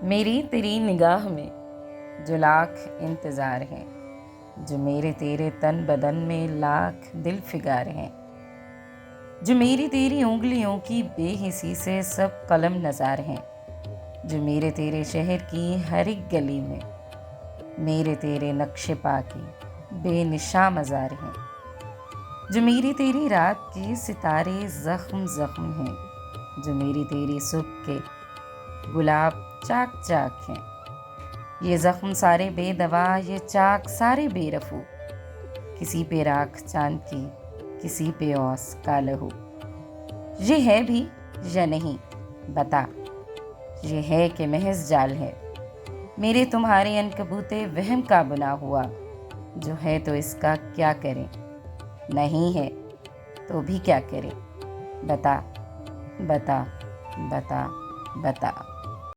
میری تیری نگاہ میں جو لاکھ انتظار ہیں، جو میرے تیرے تن بدن میں لاکھ دل فگار ہیں، جو میری تیری انگلیوں کی بے حسی سے سب قلم نظار ہیں، جو میرے تیرے شہر کی ہر ایک گلی میں میرے تیرے نقش پا کی بے نشاں مزار ہیں، جو میری تیری رات کے ستارے زخم زخم ہیں، جو میری تیری صبح کے گلاب چاک چاک ہیں، یہ زخم سارے بے دوا، یہ چاک سارے بے رفو، کسی پہ راکھ چاند کی، کسی پہ اوس کا لہو، یہ ہے بھی یا نہیں بتا، یہ ہے کہ محض جال ہے، میرے تمہارے عنکبوت وہم کا بنا ہوا، جو ہے تو اس کا کیا کریں، نہیں ہے تو بھی کیا کریں، بتا بتا بتا بتا۔